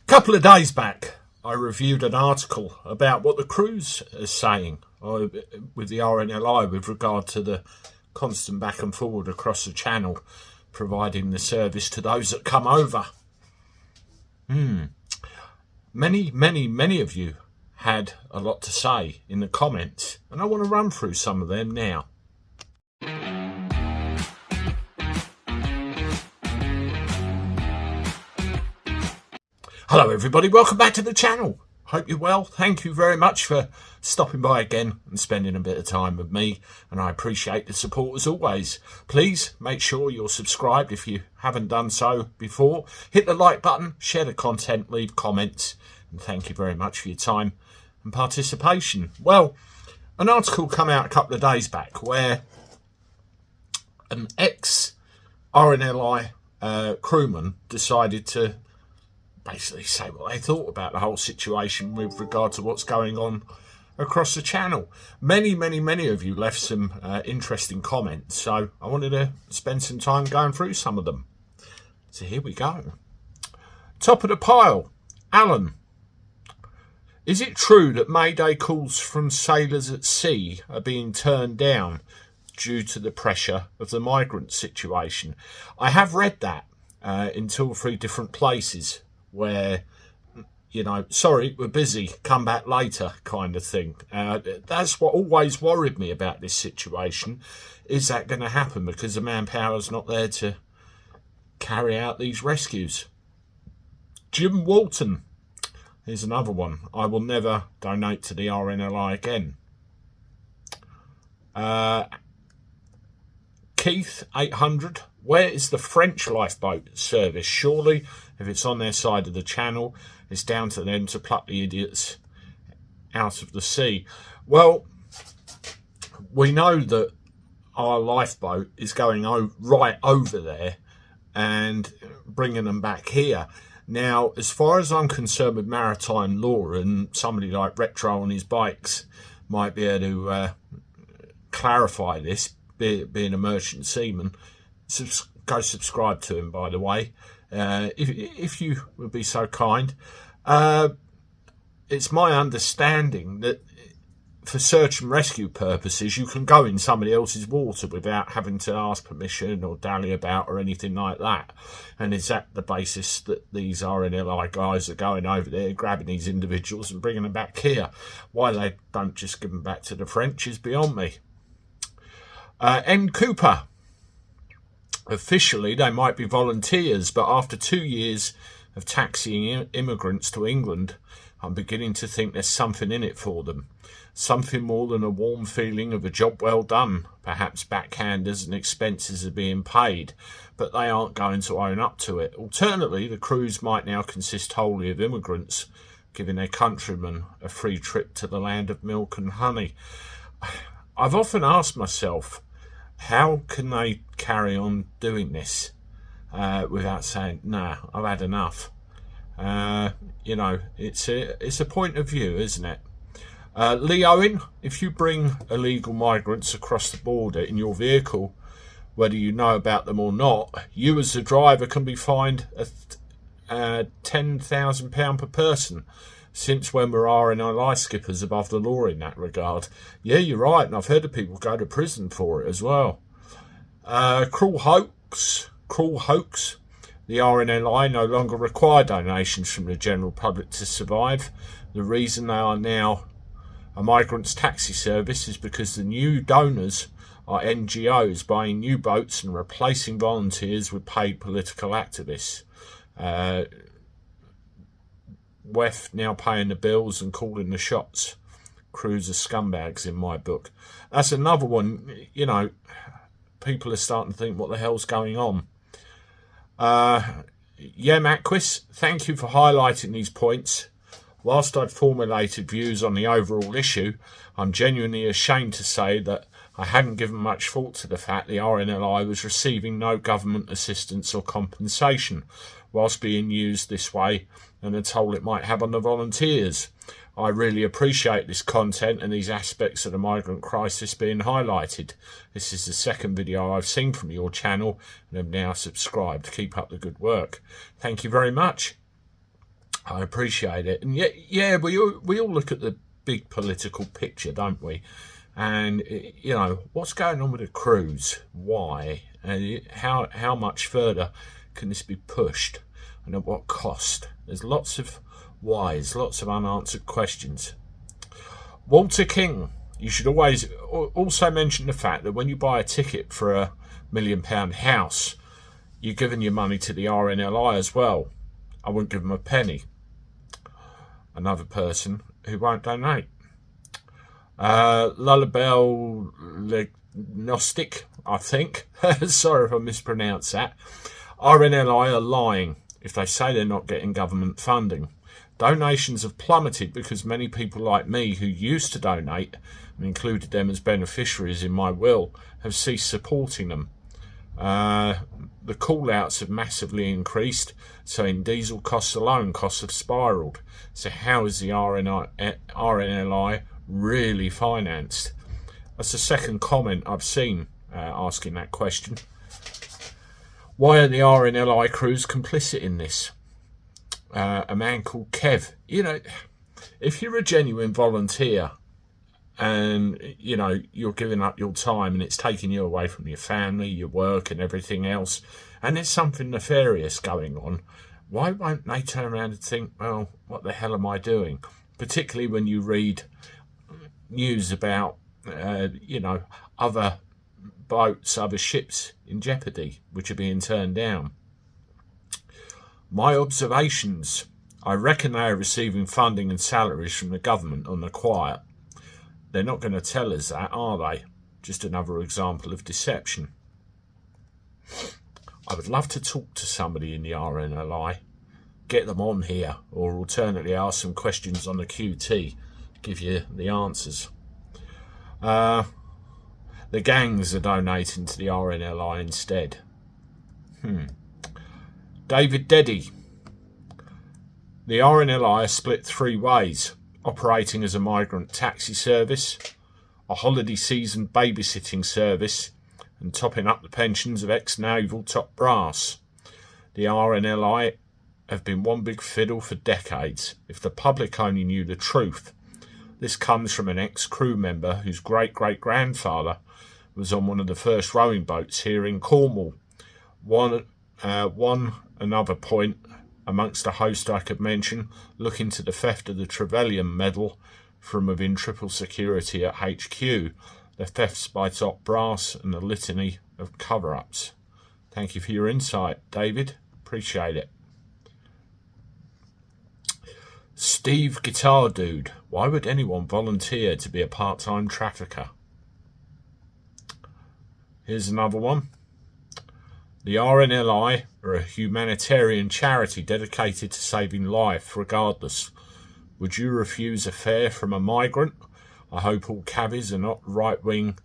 Couple of days back, I reviewed an article about what the crews are saying with the RNLI with regard to the constant back and forward across the channel, providing the service to those that come over. Many of you had a lot to say in the comments, and I want to run through some of them now. Hello everybody, welcome back to the channel. Hope you're well. Thank you very much for stopping by again and spending a bit of time with me, and I appreciate the support as always. Please make sure you're subscribed if you haven't done so before. Hit the like button, share the content, leave comments, and thank you very much for your time and participation. Well, an article came out a couple of days back where an ex-RNLI crewman decided to basically say what they thought about the whole situation with regard to what's going on across the channel. Many of you left some interesting comments, so I wanted to spend some time going through some of them. So here we go. Top of the pile, Alan. Is it true that Mayday calls from sailors at sea are being turned down due to the pressure of the migrant situation? I have read that in 2 or 3 different places, where, you know, sorry, we're busy, come back later kind of thing. That's what always worried me about this situation. Is that going to happen because the manpower's not there to carry out these rescues? Jim Walton, here's another one. I will never donate to the RNLI again. Keith 800, where is the French lifeboat service? Surely, if it's on their side of the channel, it's down to them to pluck the idiots out of the sea. Well, we know that our lifeboat is going right over there and bringing them back here. Now, as far as I'm concerned with maritime law, and somebody like Retro on his bikes might be able to clarify this, being a merchant seaman, go subscribe to him, by the way, if you would be so kind. It's my understanding that for search and rescue purposes, you can go in somebody else's water without having to ask permission or dally about or anything like that. And is that the basis that these RNLI guys are going over there, grabbing these individuals and bringing them back here? Why they don't just give them back to the French is beyond me. N. Cooper. Officially, they might be volunteers, but after 2 years of taxiing immigrants to England, I'm beginning to think there's something in it for them. Something more than a warm feeling of a job well done. Perhaps backhanders and expenses are being paid, but they aren't going to own up to it. Alternately, the crews might now consist wholly of immigrants, giving their countrymen a free trip to the land of milk and honey. I've often asked myself, how can they carry on doing this without saying, nah, I've had enough? You know, it's a point of view, isn't it? Lee Owen, if you bring illegal migrants across the border in your vehicle, whether you know about them or not, you as the driver can be fined £10,000 per person. Since when were RNLI skippers above the law in that regard? Yeah, you're right, and I've heard of people go to prison for it as well. Cruel hoax. The RNLI no longer require donations from the general public to survive. The reason they are now a migrants taxi service is because the new donors are NGOs buying new boats and replacing volunteers with paid political activists. WEF now paying the bills and calling the shots. Crews are scumbags in my book. That's another one, you know, people are starting to think, what the hell's going on? Macquis, thank you for highlighting these points. Whilst I'd formulated views on the overall issue, I'm genuinely ashamed to say that I hadn't given much thought to the fact the RNLI was receiving no government assistance or compensation, whilst being used this way and the toll it might have on the volunteers. I really appreciate this content and these aspects of the migrant crisis being highlighted. This is the second video I've seen from your channel and have now subscribed. Keep up the good work. Thank you very much. I appreciate it. And yeah, we all look at the big political picture, don't we? And, you know, what's going on with the cruise? Why? And how much further can this be pushed? And at what cost? There's lots of whys, lots of unanswered questions. Walter King, you should always also mention the fact that when you buy a ticket for £1 million house, you're giving your money to the RNLI as well. I wouldn't give them a penny. Another person who won't donate. Lullabelle Gnostic, I think. Sorry if I mispronounced that. RNLI are lying if they say they're not getting government funding. Donations have plummeted because many people like me who used to donate and included them as beneficiaries in my will have ceased supporting them. The call-outs have massively increased, so in diesel costs alone, costs have spiralled. So how is the RNLI really financed? That's the second comment I've seen asking that question. Why are the RNLI crews complicit in this? A man called Kev. You know, if you're a genuine volunteer and, you know, you're giving up your time and it's taking you away from your family, your work and everything else, and there's something nefarious going on, why won't they turn around and think, well, what the hell am I doing? Particularly when you read news about, you know, other boats, other ships in jeopardy, which are being turned down. My observations, I reckon they are receiving funding and salaries from the government on the quiet. They're not going to tell us that, are they? Just another example of deception. I would love to talk to somebody in the RNLI, get them on here, or alternately ask some questions on the QT, give you the answers. The gangs are donating to the RNLI instead. David Deddy. The RNLI are split 3 ways, operating as a migrant taxi service, a holiday season babysitting service, and topping up the pensions of ex-naval top brass. The RNLI have been one big fiddle for decades. If the public only knew the truth. This comes from an ex-crew member whose great-great-grandfather was on one of the first rowing boats here in Cornwall. One another point amongst a host I could mention, look into the theft of the Trevelyan medal from within triple security at HQ, the thefts by top brass and the litany of cover-ups. Thank you for your insight, David. Appreciate it. Steve Guitar Dude. Why would anyone volunteer to be a part-time trafficker? Here's another one. The RNLI are a humanitarian charity dedicated to saving life regardless. Would you refuse a fare from a migrant? I hope all cabbies are not right-wing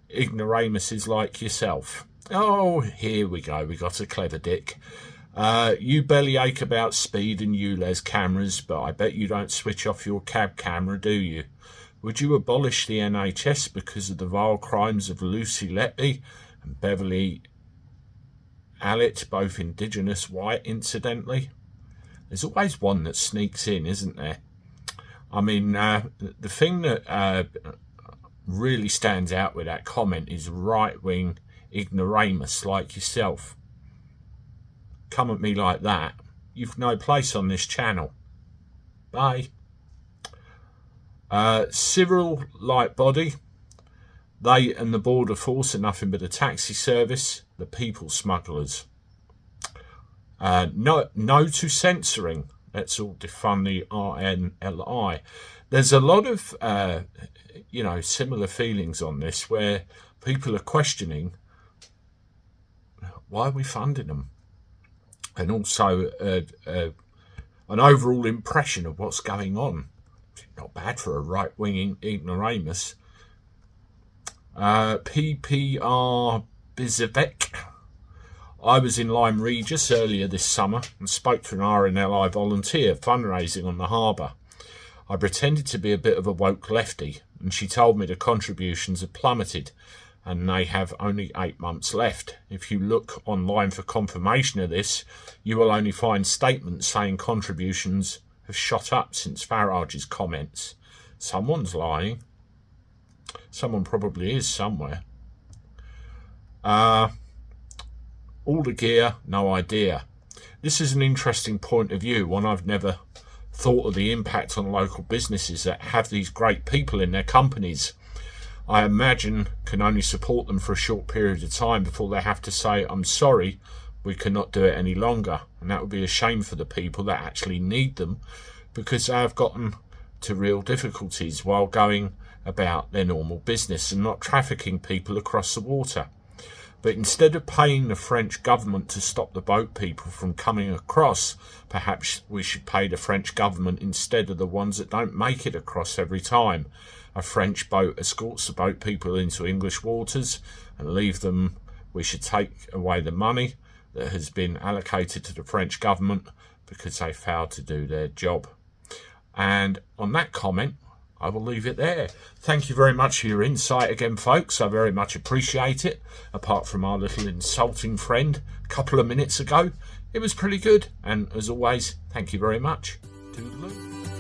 ignoramuses like yourself. Oh, here we go. We got a clever dick. You bellyache about speed and ULEZ cameras, but I bet you don't switch off your cab camera, do you? Would you abolish the NHS because of the vile crimes of Lucy Letby and Beverly Allitt, both Indigenous white, incidentally? There's always one that sneaks in, isn't there? I mean, the thing that really stands out with that comment is right-wing ignoramus like yourself. Come at me like that, you've no place on this channel. Bye. Cyril Lightbody. They and the border force are nothing but a taxi service, the people smugglers. No to censoring. Let's all defund the RNLI. There's a lot of, you know, similar feelings on this where people are questioning, why are we funding them? And also an overall impression of what's going on. Not bad for a right-wing ignoramus. PPR Bizavec. I was in Lyme Regis earlier this summer and spoke to an RNLI volunteer fundraising on the harbour. I pretended to be a bit of a woke lefty and she told me the contributions have plummeted and they have only 8 months left. If you look online for confirmation of this, you will only find statements saying contributions have shot up since Farage's comments. Someone's lying. Someone probably is somewhere. All the gear, no idea. This is an interesting point of view, one I've never thought of the impact on local businesses that have these great people in their companies. I imagine can only support them for a short period of time before they have to say, I'm sorry, we cannot do it any longer. And that would be a shame for the people that actually need them, because they have gotten to real difficulties while going about their normal business and not trafficking people across the water. But instead of paying the French government to stop the boat people from coming across, perhaps we should pay the French government instead of the ones that don't make it across every time. A French boat escorts the boat people into English waters and leave them. We should take away the money that has been allocated to the French government because they failed to do their job. And on that comment, I will leave it there. Thank you very much for your insight again, folks. I very much appreciate it. Apart from our little insulting friend a couple of minutes ago, it was pretty good. And as always, thank you very much. Toodaloo.